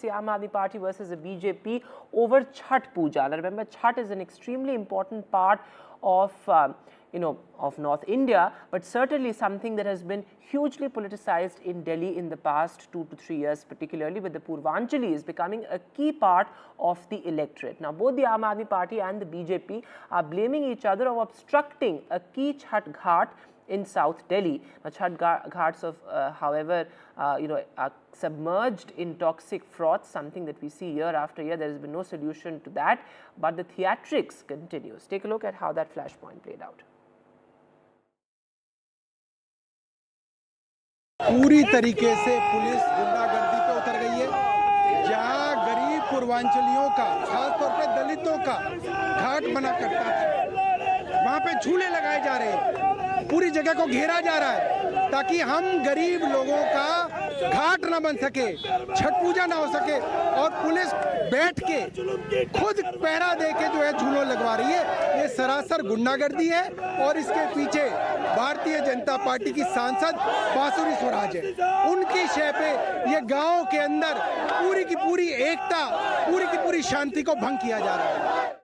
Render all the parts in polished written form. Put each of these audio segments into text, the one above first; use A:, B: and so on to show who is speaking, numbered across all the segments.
A: see Aam Aadmi Party versus the BJP over Chhath Puja. Now remember, Chhath is an extremely important part of of North India, but certainly something that has been hugely politicized in Delhi in the past 2 to 3 years, particularly with the Purvanchali is becoming a key part of the electorate. Now, both the Aam Aadmi Party and the BJP are blaming each other of obstructing a key Chhath Ghat in South Delhi. Now, Chhath Ghats, however, are submerged in toxic froth, something that we see year after year. There has been no solution to that, but the theatrics continues. Take a look at how that flashpoint played out.
B: पूरी तरीके से police गुंडागर्दी पे उतर गई है। जहां गरीब पूर्वांचलियों का, खासतौर पे दलितों का घाट बना करता था, वहां पे झूले लगाए जा रहे हैं, पूरी जगह को घेरा जा रहा है ताकि हम गरीब लोगों का घाट ना बन सके, छठ पूजा ना हो सके, और पुलिस बैठ के खुद पहरा दे के जो है झूलों लगवा रही है। ये सरासर गुंडागर्दी है और इसके पीछे भारतीय जनता पार्टी की सांसद बांसुरी स्वराज है। उनकी शय पे ये गांव के अंदर पूरी की पूरी एकता, पूरी की पूरी शांति को भंग किया जा रहा है।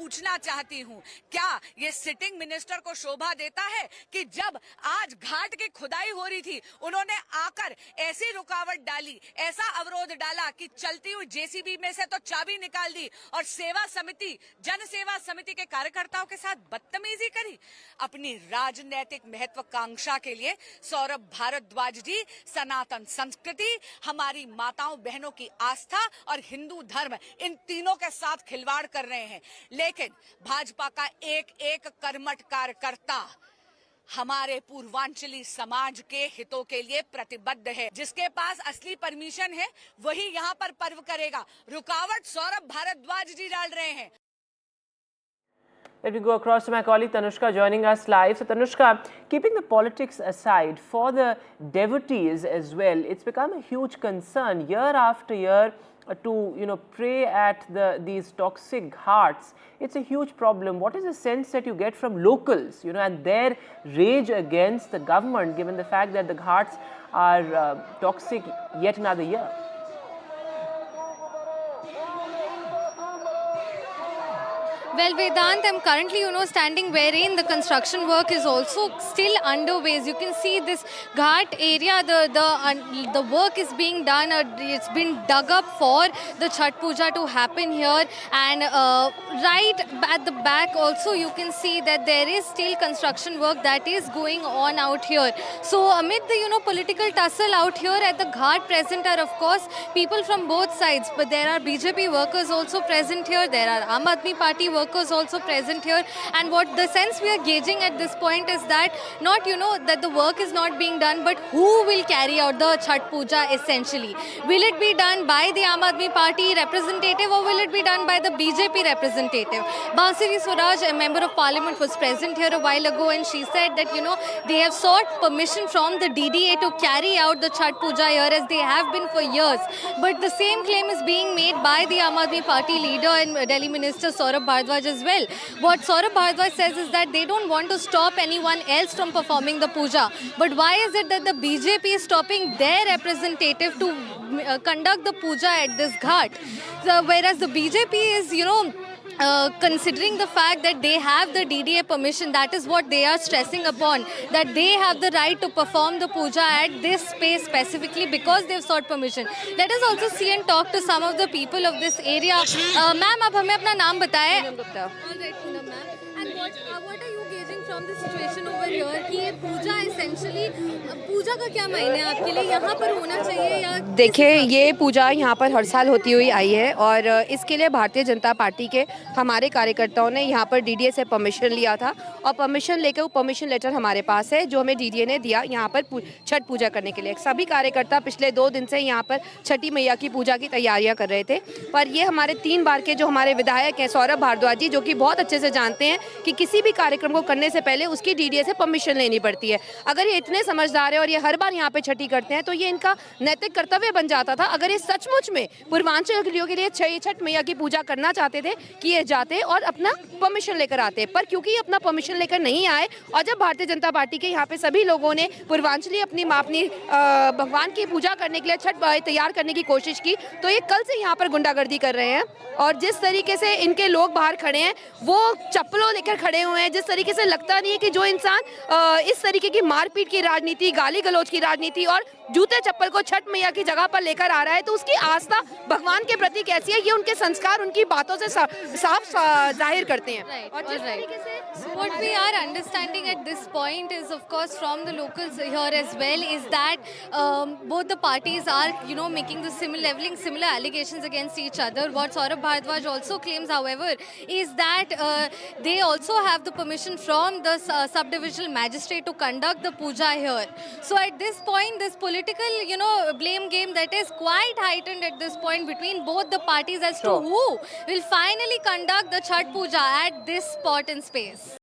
C: पूछना चाहती हूँ, क्या ये सिटिंग मिनिस्टर को शोभा देता है कि जब आज घाट की खुदाई हो रही थी, उन्होंने आकर ऐसी रुकावट डाली, ऐसा अवरोध डाला कि चलती हुई जेसीबी में से तो चाबी निकाल दी और सेवा समिति, जन सेवा समिति के कार्यकर्ताओं के साथ बदतमीजी करी। अपनी राजनीतिक महत्वाकांक्षा के लिए सौरभ भारद्वाज जी सनातन संस्कृति, हमारी माताओं बहनों की आस्था और हिंदू धर्म, इन तीनों के साथ खिलवाड़ कर रहे हैं। लेकिन भाजपा का एक एक कर्मठ कार्यकर्ता हमारे पूर्वांचली समाज के हितों के लिए प्रतिबद्ध है। जिसके पास असली परमिशन है वही यहाँ पर पर्व करेगा। रुकावट सौरभ भारद्वाज जी डाल रहे हैं।
A: Let me go across to my colleague Tanushka joining us live. So Tanushka, keeping the politics aside, for the devotees as well, it's become a huge concern year after year to pray at these toxic ghats. It's a huge problem. What is the sense that you get from locals, and their rage against the government, given the fact that the ghats are toxic yet another year?
D: Well, Vedant, I'm currently, standing wherein the construction work is also still underway. As you can see, this ghat area, the work is being done. It's been dug up for the Chhath Puja to happen here. And right at the back also, you can see that there is still construction work that is going on out here. So amid the, political tussle out here at the ghat present are, of course, people from both sides. But there are BJP workers also present here. There are Aam Aadmi Party workers also present here, and what the sense we are gauging at this point is that not that the work is not being done, but who will carry out the Chhath Puja essentially. Will it be done by the Aam Aadmi Party representative or will it be done by the BJP representative? Bansiri Swaraj, a member of parliament, was present here a while ago, and she said that they have sought permission from the DDA to carry out the Chhath Puja here, as they have been for years. But the same claim is being made by the Aam Aadmi Party leader and Delhi Minister Saurabh Bhardwaj as well. What Saurabh Bhardwaj says is that they don't want to stop anyone else from performing the puja. But why is it that the BJP is stopping their representative to conduct the puja at this ghat? Whereas the BJP is, considering the fact that they have the DDA permission, that is what they are stressing upon, that they have the right to perform the puja at this space specifically because they've sought permission. Let us also see and talk to some of the people of this area. Ma'am, आप हमें अपना नाम बताएं. All right, Poonam ma'am. And what are you gauging from the situation over here कि ये पूजा essentially पूजा का क्या मायने है आपके लिए, यहाँ पर होना चाहिए या?
E: देखिए, ये पूजा यहाँ पर हर साल होती हुई आई है और इसके लिए भारतीय जनता पार्टी के हमारे कार्यकर्ताओं ने यहाँ पर डीडीए से परमिशन लिया था और परमिशन लेकर वो परमिशन लेटर हमारे पास है जो हमें डीडीए ने दिया यहाँ पर छठ पूजा करने के लिए। सभी कार्यकर्ता पिछले 2 दिन से यहाँ पर छठी मैया की पूजा की तैयारियाँ कर रहे थे, पर ये हमारे 3 बार के जो हमारे विधायक हैं सौरभ भारद्वाज जी, जो कि बहुत अच्छे से जानते हैं कि किसी भी कार्यक्रम को करने से पहले उसकी डीडीए से परमिशन लेनी पड़ती है। अगर ये इतने समझदार है और ये हर बार यहाँ पे छठी करते हैं तो ये इनका नैतिक कर्तव्य बन जाता था। अगर ये सचमुच में पूर्वांचलियों के लिए छठ मैया की पूजा करना चाहते थे कि ये जाते और अपना परमिशन लेकर आते, पर क्योंकि ये अपना परमिशन लेकर नहीं आए और जब भारतीय जनता पार्टी के यहाँ पे सभी लोगों ने पूर्वांचली अपनी भगवान की पूजा करने के लिए छठ तैयार करने की कोशिश की तो ये कल से यहाँ पर गुंडागर्दी कर रहे हैं। और जिस तरीके से इनके लोग बाहर खड़े हैं वो चप्पलों लेकर खड़े हुए हैं, जिस तरीके से लगता नहीं है कि जो इंसान इस तरीके की मारपीट की राजनीति, गाली गलौज की राजनीति और जूते चप्पल को छठ मैया की जगह पर लेकर आ रहा है तो उसकी आस्था भगवान के प्रति कैसी है, ये उनके संस्कार उनकी बातों से साफ जाहिर करते हैं।
D: Right,
E: और जिस
D: all right.
E: तरीके से
D: So what we are understanding at this point is, of course, from the locals here as well, is that both the parties are, making the leveling similar allegations against each other. What Saurabh Bharadwaj also claims, however, is that they also have the permission from the subdivisional magistrate to conduct the puja here. So at this point, this political, blame game that is quite heightened at this point between both the parties as to
A: Sure.
D: who will finally conduct the Chhat Puja at this spot and space.